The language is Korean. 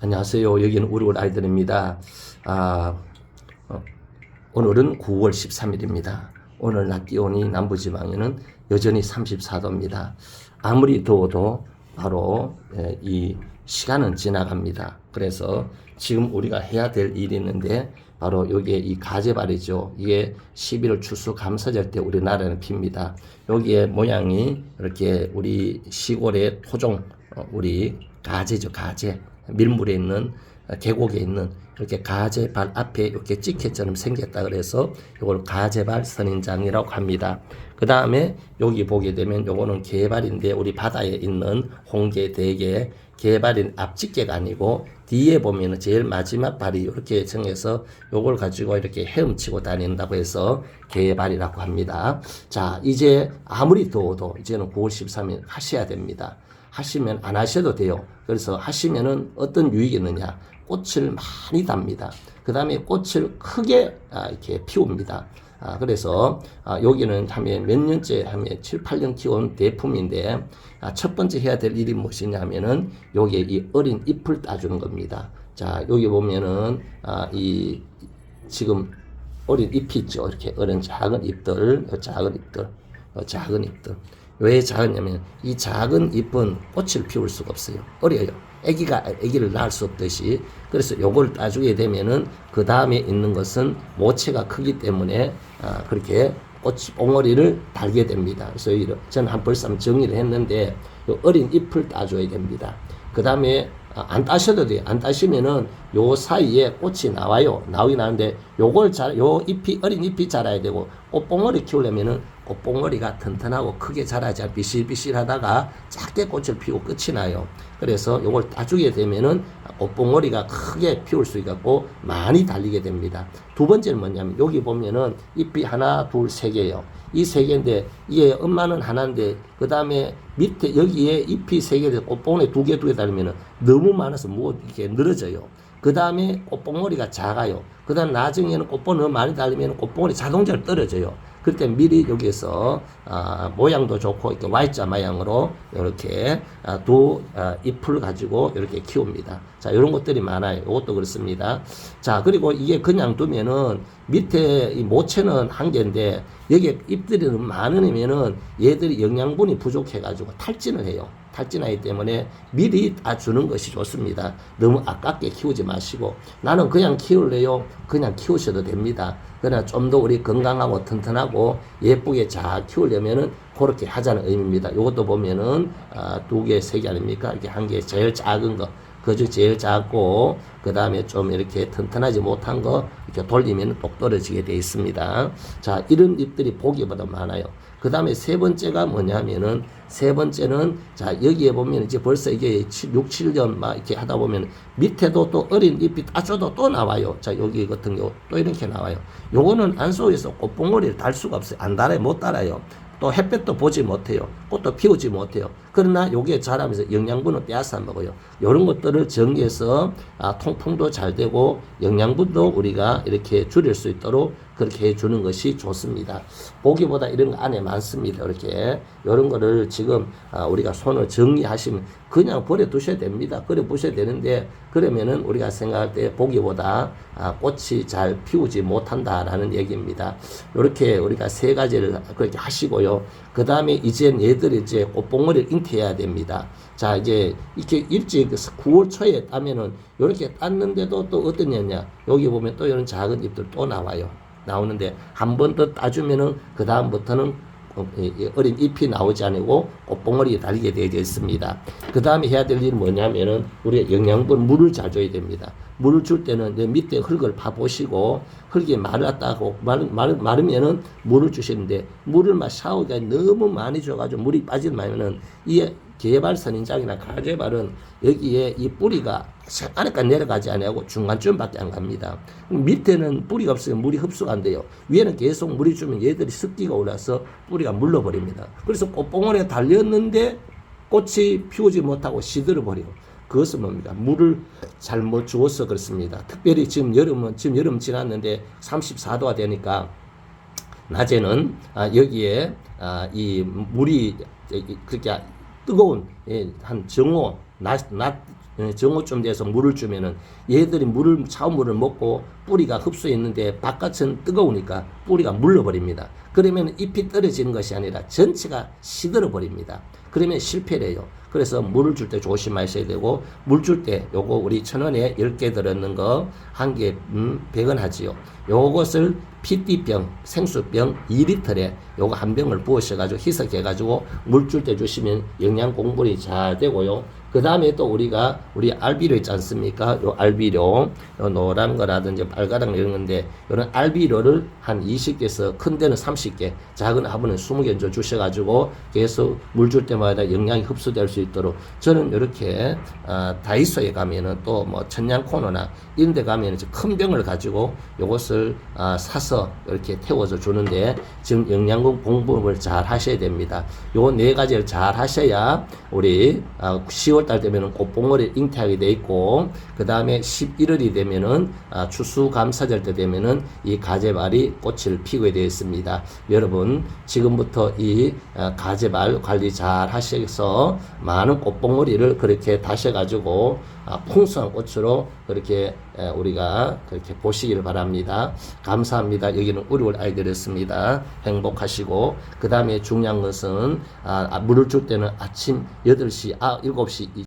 안녕하세요. 여기는 우리 아이들입니다. 아, 오늘은 9월 13일입니다. 오늘 낮 기온이 남부지방에는 여전히 34도입니다. 아무리 더워도 바로 이 시간은 지나갑니다. 그래서 지금 우리가 해야 될 일이 있는데 바로 여기에 이 가재발이죠. 이게 11월 추수감사절 때 우리나라는 핍니다. 여기에 모양이 이렇게 우리 시골의 토종 우리 가재죠. 가재. 밀물에 있는 계곡에 있는 이렇게 가재발 앞에 이렇게 찍혀처럼 생겼다 그래서 이걸 가재발 선인장이라고 합니다. 그 다음에 여기 보게 되면 요거는 개발인데 우리 바다에 있는 홍게, 대게, 개발인 앞집게가 아니고 뒤에 보면은 제일 마지막 발이 이렇게 정해서 요걸 가지고 이렇게 헤엄치고 다닌다고 해서 개발이라고 합니다. 자, 이제 아무리 더워도 이제는 9월 13일 하셔야 됩니다. 하시면 안 하셔도 돼요. 그래서 하시면은 어떤 유익이 있느냐? 꽃을 많이 답니다. 그 다음에 꽃을 크게 이렇게 피웁니다. 그래서 여기는 하면 몇 년째 하면 7, 8년 키운 대품인데 첫 번째 해야 될 일이 무엇이냐 하면은 여기에 이 어린 잎을 따주는 겁니다. 자, 여기 보면은 이 지금 어린 잎이 있죠. 이렇게 어린 작은 잎들, 작은 잎들. 왜 작으냐면 이 작은 잎은 꽃을 피울 수가 없어요. 어려요. 아기를 낳을 수 없듯이. 그래서 요걸 따주게 되면은 그 다음에 있는 것은 모체가 크기 때문에 그렇게 옹어리를 달게 됩니다. 그래서 저는 벌써 정리를 했는데 요 어린 잎을 따줘야 됩니다. 그 다음에 안 따셔도 돼요. 안 따시면은 요 사이에 꽃이 나와요. 나오긴 하는데 요 잎이, 어린 잎이 자라야 되고 꽃봉오리 키우려면은 꽃봉오리가 튼튼하고 크게 자라지 않고 비실비실 하다가 작게 꽃을 피우고 끝이 나요. 그래서 요걸 따주게 되면은 꽃봉오리가 크게 피울 수 있고 많이 달리게 됩니다. 두 번째는 뭐냐면 여기 보면은 잎이 하나, 둘, 세 개예요. 이 세 개인데 이게 엄마는 하나인데 그 다음에 밑에 여기에 잎이 세 개 돼서 꽃봉오리 두 개 달리면은 너무 많아서 이렇게 늘어져요. 그 다음에 꽃봉오리가 작아요. 그 다음 나중에는 꽃봉오리 너무 많이 달리면 꽃봉오리 자동차로 떨어져요. 그때 미리 여기에서 모양도 좋고 이렇게 Y자 모양으로 이렇게 두 잎을 가지고 이렇게 키웁니다. 자, 이런 것들이 많아요. 이것도 그렇습니다. 자, 그리고 이게 그냥 두면은 밑에 이 모체는 한 개인데 여기에 잎들이 너무 많으면은 얘들이 영양분이 부족해가지고 탈진을 해요. 탈진하기 때문에 미리 따주는 것이 좋습니다. 너무 아깝게 키우지 마시고 나는 그냥 키울래요. 그냥 키우셔도 됩니다. 그러나 좀 더 우리 건강하고 튼튼하고 예쁘게 잘 키우려면은 그렇게 하자는 의미입니다. 이것도 보면은 두 개, 세 개 아닙니까? 이렇게 한 개 제일 작은 거. 그중 제일 작고 그 다음에 좀 이렇게 튼튼하지 못한 거 이렇게 돌리면 똑 떨어지게 되어 있습니다. 자, 이런 잎들이 보기보다 많아요. 그 다음에 세 번째가 뭐냐면은 세 번째는 자, 여기에 보면 이제 벌써 이게 6, 7년 막 이렇게 하다 보면 밑에도 또 어린 잎이 따줘도 또 나와요. 자, 여기 같은 경우 또 이렇게 나와요. 요거는 안속에서 꽃봉오리를 달 수가 없어요. 안 달아요. 못 달아요. 또 햇볕도 보지 못해요. 꽃도 피우지 못해요. 그러나 요게 자라면서 영양분을 빼앗아 먹어요. 이런 것들을 정리해서 통풍도 잘 되고 영양분도 우리가 이렇게 줄일 수 있도록 그렇게 해주는 것이 좋습니다. 보기보다 이런 거 안에 많습니다. 이렇게 이런 거를 지금 우리가 손을 정리하시면 그냥 버려 두셔야 됩니다. 버려 두셔야 되는데 그러면은 우리가 생각할 때 보기보다 꽃이 잘 피우지 못한다라는 얘기입니다. 이렇게 우리가 세 가지를 그렇게 하시고요. 그 다음에 이제 얘들이 이제 꽃봉오리를 잉태해야 됩니다. 자, 이제 이렇게 일찍 9월 초에 따면은 이렇게 땄는데도 또 어떤 냐냐 여기 보면 또 이런 작은 잎들 또 나와요. 나오는데 한 번 더 따주면은 그 다음부터는 어린 잎이 나오지 않고 꽃봉오리 달리게 되어 있습니다. 그 다음에 해야 될 일은 뭐냐면은 우리가 영양분 물을 잘 줘야 됩니다. 물을 줄 때는 밑에 흙을 파보시고 흙이 마르다고 마르면은 물을 주시는데 물을 막 샤워가 너무 많이 줘가지고 물이 빠지면은 이 개발 선인장이나 가재발은 여기에 이 뿌리가 안에까지 내려가지 않고 중간쯤밖에 안 갑니다. 밑에는 뿌리가 없으면 물이 흡수가 안 돼요. 위에는 계속 물이 주면 얘들이 습기가 올라서 뿌리가 물러버립니다. 그래서 꽃봉오리에 달렸는데 꽃이 피우지 못하고 시들어 버려요. 그것은 뭡니까? 물을 잘못 주어서 그렇습니다. 특별히 지금 여름 지났는데 34도가 되니까 낮에는 여기에 이 물이 그렇게 뜨거운 한 정오 낮 정오쯤 돼서 물을 주면은 얘들이 차운 물을 먹고 뿌리가 흡수했는데 바깥은 뜨거우니까 뿌리가 물러버립니다. 그러면 잎이 떨어지는 것이 아니라 전체가 시들어 버립니다. 그러면 실패래요. 그래서 물을 줄 때 조심하셔야 되고, 물 줄 때 요거 우리 1,000원에 10개 들었는 거 한 개 100원 하지요. 요것을 PT병, 생수병 2리터에 요거 한 병을 부으셔가지고 희석해가지고 물 줄 때 주시면 영양 공급이 잘 되고요. 그 다음에 또 우리 알비료 있지 않습니까? 요 알비료, 요 노란 거라든지 빨가랑 이런 건데, 요런 알비료를 한 20개에서 큰 데는 30개, 작은 화분은 20개 주셔가지고 계속 물 줄 때마다 영양이 흡수될 수 있도록, 저는 이렇게 다이소에 가면은 또 뭐 천냥 코너나 이런 데 가면은 큰 병을 가지고 요것을 사서 이렇게 태워서 주는데, 지금 영양분 공급을 잘 하셔야 됩니다. 요 네 가지를 잘 하셔야 우리 10월 달 되면은 꽃봉오리 잉태하게 돼 있고, 그 다음에 11월이 되면은 추수감사절 때 되면은 이 가재발이 꽃을 피우게 되어 있습니다. 여러분 지금부터 이 가재발 관리 잘 하셔서 많은 꽃봉오리를 그렇게 다셔가지고 풍성한 꽃으로 그렇게 우리가 그렇게 보시기를 바랍니다. 감사합니다. 여기는 우리월 아이들이었습니다. 행복하시고, 그 다음에 중요한 것은 물을 줄 때는 아침 8시, 7시